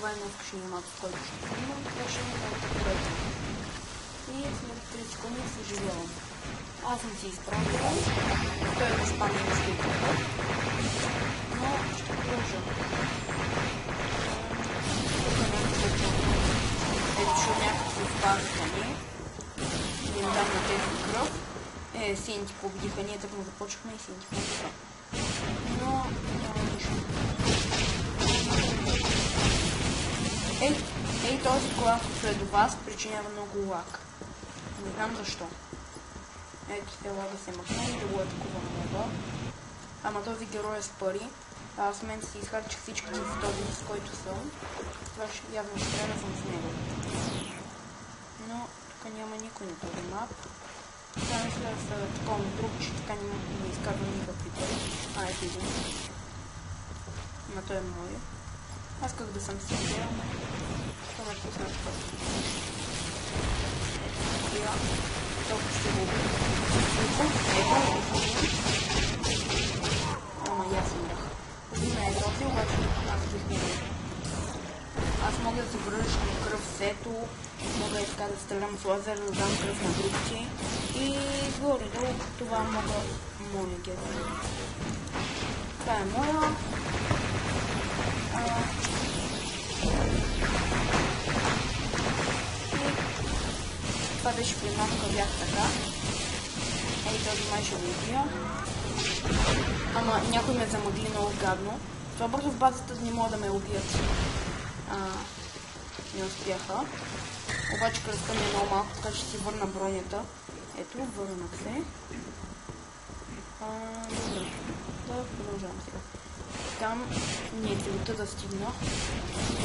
това е новскашния мап, в който ще снимам. Това ще е новата проекта. И след 3 секунди съжалявам. Аз съм си изпратила. Той е спамил на скрипата. Но ще продължа. Тук не е защото някакви спазване. Да им дам на тези кръв. Синти победиха. Ние тъкмо започнахме и синти победиха. Но няма нищо. Ей, този клас след вас причинява много лаг. Не знам защо. Ето се лага се махна и да го атакувам него. Ама този герой е с пари. Аз в момента си изхарчих всичките в този, с който съм. Това явно ще трябва да съм с него. Но тук няма никой на този мап. Сега мисля да са такова друг, че така не изказвам никакви пари. Ето един. Но той е мой. Аз как да съм си взел. Това ме пусна това. Ето, толкова ще го убия. Ама и аз умрях. Убина е този, обаче аз бих не бил. Аз мога да се връщам кръв в сето, мога и така да стрелям с лазер, да дам кръв на другите. И горе-долу това мога моя герой. Това е моя. Това беше при малка бях така. Ей, този май ще го убия. Ама някой ме замъгли много гадно. Това бързо в базата не могат да ме убият. Не успяха. Обаче кръвта ми е много малко, така че си върна бронята. Ето, върнах се. Добре. Да продължавам сега. Там не е целта да стигна.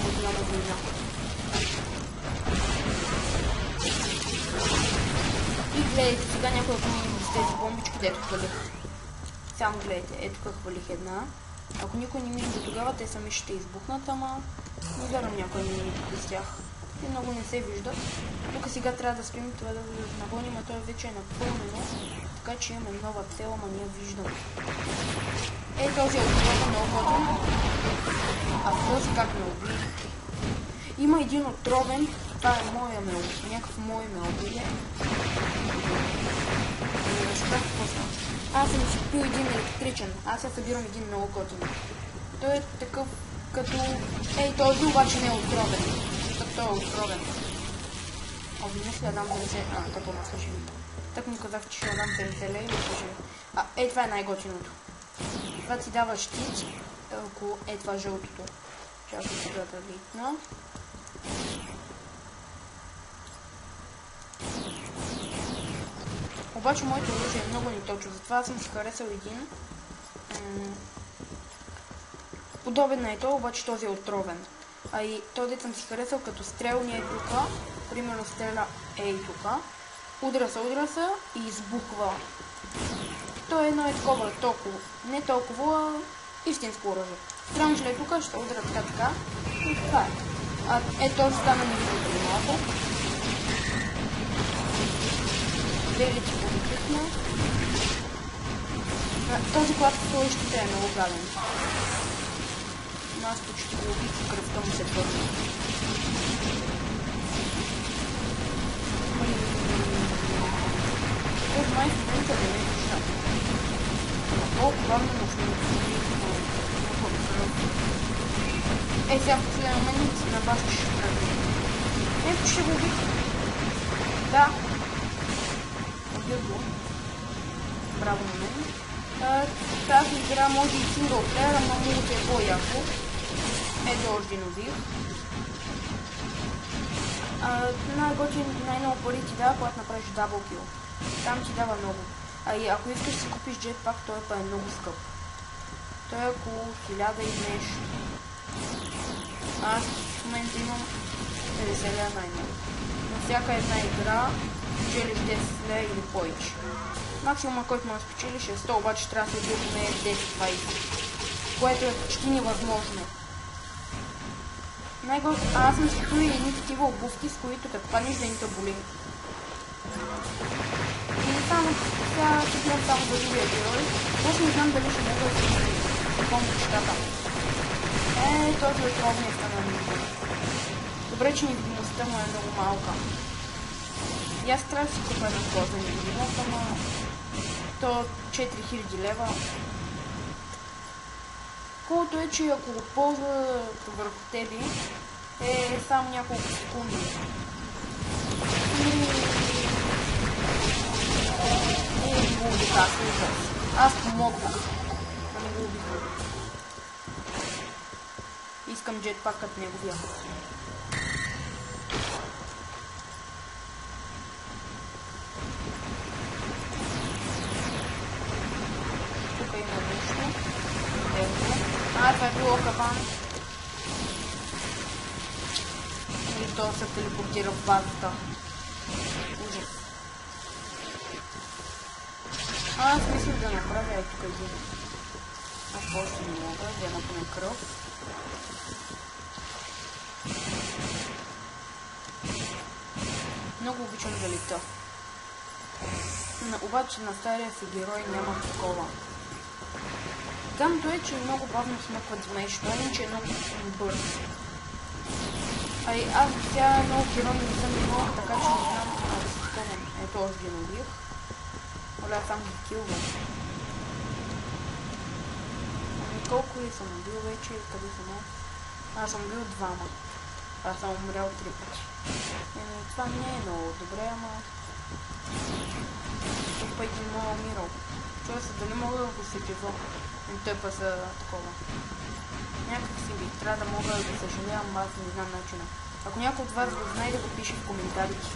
От голяма война. И гледайте сега някой от тези бомбички, дето хвалих. Само гледайте, ето как хвалих една. Ако никой не ми до тогава, те сами ще избухнат, ама не вярвам някой не ми с тях. Те много не се виждат. Тук сега трябва да спим това да нагоним, а той вече е напълнено. Така че имаме нова цел, ама ние виждаме. Този е отровен много готин. А този как ме уби? Има един отровен. Това е моя ме уби. Някакъв мой ме убие. Не разбрах какво става. Аз съм си купил един електричен. Аз я събирам един много готин. Той е такъв като... този обаче не е отровен. Защото той е отровен. Обидно ще я дам 50... като ма служи. Так ми казах, че ще я дам 50 лей и служи. Това е най-готиното. Това ти дава щит, ако това жълтото. Чакай сега да видна. Обаче моето оръжие е много неточно, затова съм си харесал един. Подобен на ето, обаче този е отровен. И този съм си харесал като стрелния е тук. Примерно стреля тук. Удра се и избухва. То едно е такова толкова, не толкова истинско оръжие. Странно ли е тук, ще удра така. И това е. Този стана невидим преди малко. Белите повикрихме. Този клас ще е много гаден. Но аз почти го убих и кръвта му се върна. Този май в момента да не е душа. Колко бавно му сега в последния момент си набавиш ето ще го убих. Да. Убих го. Браво на мен. Тази игра може и сингъл плеер, ама много е по-яко. Ето още един убих. Най-готин, най-много пари ти дава, когато направиш дабл кил. Там ти дава много. И ако искаш да си купиш джетпак, той е много скъп. Той е около 1000 и нещо. Аз в момента имам 50 лева най-много. На всяка една игра спечелиш 10 лева или повече. Максимума, който му спечелиш е 100, обаче трябва да се поне 10-20. Което е почти невъзможно. Аз съм си купил едни такива обувки, с които като паднеш да ни те боли. И само сега ще гледам само за другия герой. Просто не знам дали ще мога да си помня нещата. Този отровния стана ми. Добре, че невидимостта му е много малка. И аз трябва да си купя една коза невидимост, ама то 4000 лева. Колкото е, че ако го ползва върху тебе, е само няколко секунди. И го убиха, аз помогнах, да не го убиха. Искам джетпакът неговия. Тук има нещо. Това е било кабан. И то се телепортира в базата. Ужас. Аз мислих да направя ето тук един. Аз още не мога, да напълня кръв. Много обичам да лета. Обаче на стария си герой няма такова. Самото е, че много бавно смъкват змеещето, иначе е много бърз. Аз сега много герой не съм имал, така че не знам да се спомням. Ето още ги набих. Оля, аз само ги килвам. Колко ли съм бил вече? Къде съм аз? Аз съм бил двама. Аз съм умрял 3 пъти. Това не е много добре, ама... Тук пък не мога умирал. Чува се дали мога да го сетива. Той па са такова. Някак си би. Трябва да мога да съжалявам, аз не знам начина. Ако някой от вас го знае, да го пише в коментарите.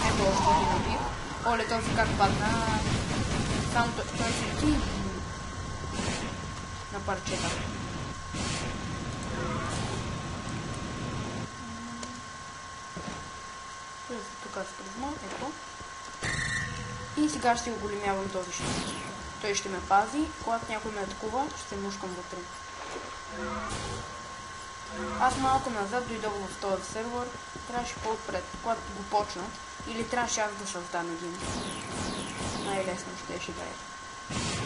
Ето още ги набих. Оле, този как падна. Само той се лети на парчета. Тук аз призма, ето. И сега ще оголемявам този щит. Той ще ме пази, когато някой ме атакува, ще се мушкам вътре. Аз малко назад дойдох в този сервер, трябваше по-отпред, когато го почнат, или трябваше аз да създам един. Най-лесно ще да е.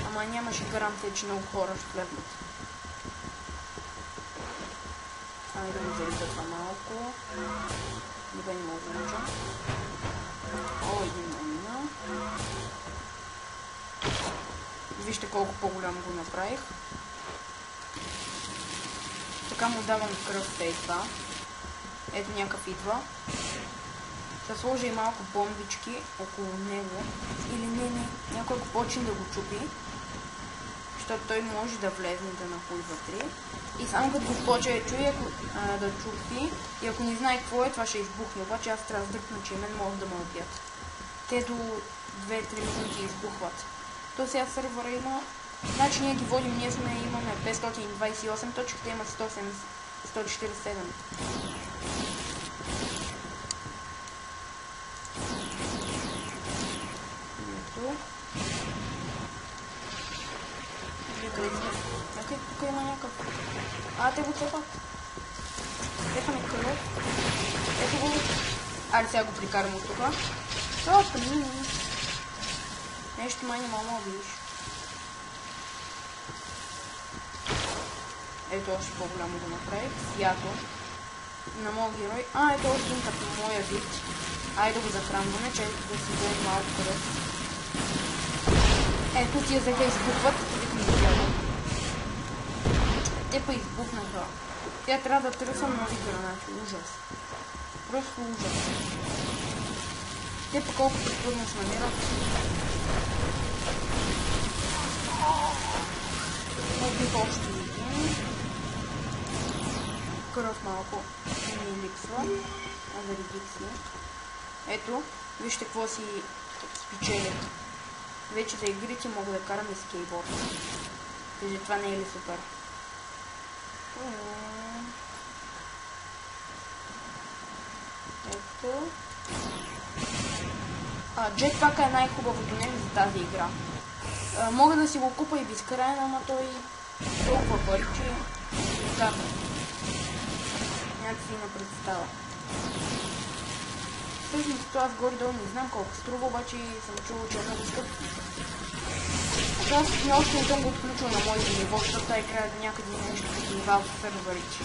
Ама нямаше гаранция, че много хора ще влезнат. Айде да го залита това малко. Никой не мога да науча. О, един мина. Вижте колко по-голям го направих. Така му давам кръв и това. Ето някакъв идва. Ще сложа и малко бомбички около него. Или не, някой ако почне да го чупи. Защото той може да влезне да напуи вътре. И само като го почне да чупи, и ако не знае какво е, това ще избухне. Обаче аз трябва да дръпна, че мен могат да ме убият. Те до 2-3 минути избухват. То сега сервера има... Значи ние ги водим, имаме 528 точки, те имат 147. Ето. Окей, тук има някакъв. Те го цепат. Цепаме кръв. Ето го. Айде сега го прикарам от тук. Нещо май не мога да видиш. Ето още по-голямо го направих. Свято. На моят герой. Ето още един като моя вид. Айде да го захранваме, че да си даде малко кръв. Ето тия зека избухват. Те па избухнаха. Тя трябва да търсам нови гранати. Ужас. Просто ужас. Те па колко трудно се намират. Убих още един. Кръв малко ми липсва. Заради си. Ето, вижте какво си спечелят. Вече за игрите мога да карам и скейтборд. Кажи, това не е ли супер? Ето. Jetpack е най-хубавото нещо за тази игра. Мога да си го купа и безкрайно, ама той толкова пари, че така. Някакси не представа. Всъщност аз горе-долу не знам колко струва, обаче съм чувал, че е много скъп. Аз още не съм го отключил на моите ниво, защото тази игра някъде нещо като нива в серверите.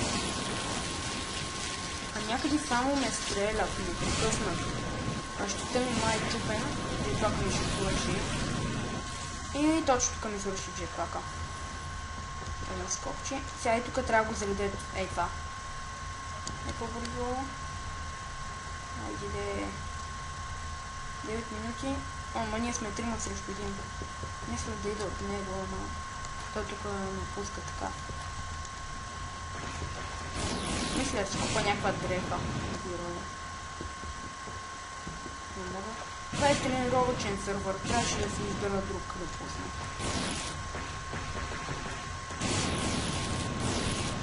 някъде само ме стрелят непрекъснато. А щита ми май е тупен, и това ми ще свърши. И точно тук ми свърши джетпака. Това скопче. Сега и тук трябва да го заредя. Ей това. Е по-бързо. Айде де. 9 минути. Ама ние сме 3 срещу 1. Мисля да ида от него, ама той тук напуска така. Мисля, че купа някаква дреха. Не мога. Това е тренировъчен сървър. Трябваше да се избера друг да пусна.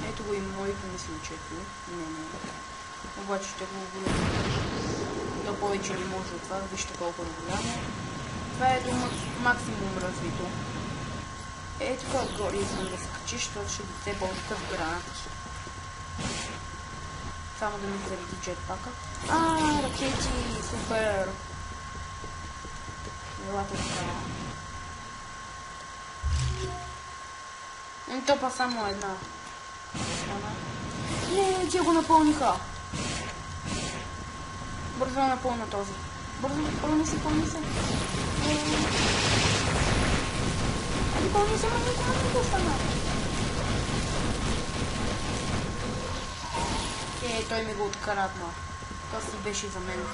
Ето го и моето мисличето. Не. Обаче ще го голямо. Да повече не може от това. Вижте колко е голямо. Това е до максимум развито. Ето тук отгоре искам да се качиш, защото ще дете по-такъв гранат. Само да ми зареди джетпака. Ракети! Супер! Елата така. Топа само една. Не, те го напълниха. Бързо напълна този. Бързо, пълни се. Пълни се, ма никога не го стана. Той ми го откаратна. Това си беше за мен.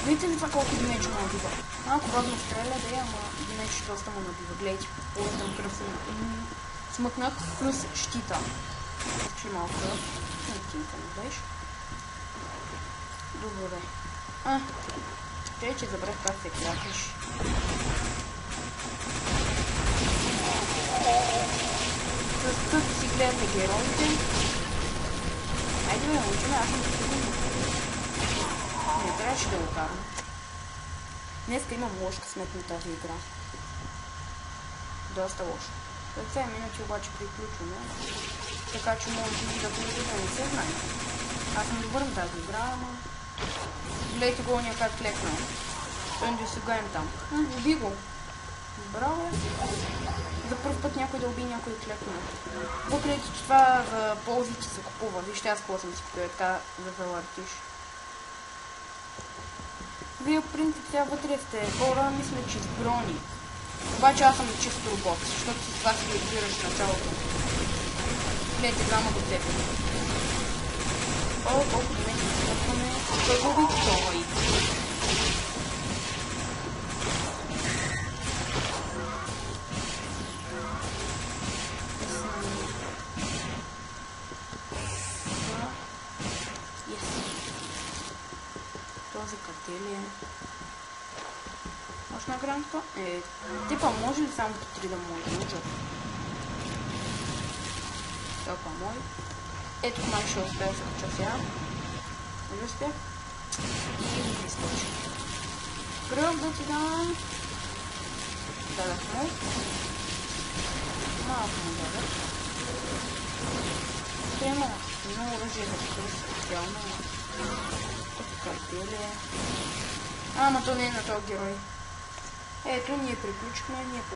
Видите ли това колко димече му набива? Малко бавно стреля, да ама димече доста му набива. Гледайте, полетам кръв смъкнах плюс щита. Ще малко кръв. Тинка не беше. Добре. Че забрах как се клякаш. С тук си гледате героите. Айде ме научим, аз съм достигнал. Не, трябваше да го карам. Днеска имам лош късмет на тази игра. Доста лошо. След 7 минути обаче приключваме. Така че може да бъде да не се знае. Аз съм добър на тази игра, ама... Гледайте го ония как клекна. Той не сега им там. Уби го. Браво е. За първ път някой да уби някой клекна. Въпреки че това за ползите се купува. Вижте аз какво съм си купил, така да завъртиш. Вие в принцип сега вътре сте хора, мисля, че с брони. Обаче аз съм чисто робот, защото с това си ги избираш в началото. Гледайте двама до тебе. Колко да не се спъкваме. Той го уби той. Този къде ли е? Още на граната? Типа може ли само по 3 да може? Ужас. Топа мой. Ето май ще успея да се кача сега. Нали успях? И ми източи. Кръв да ти дам. Дадах му. Малко му дадах. Тема. Много оръжие да се специално. Къде ли е? Ама то не е на този герой. Ето, ние приключихме.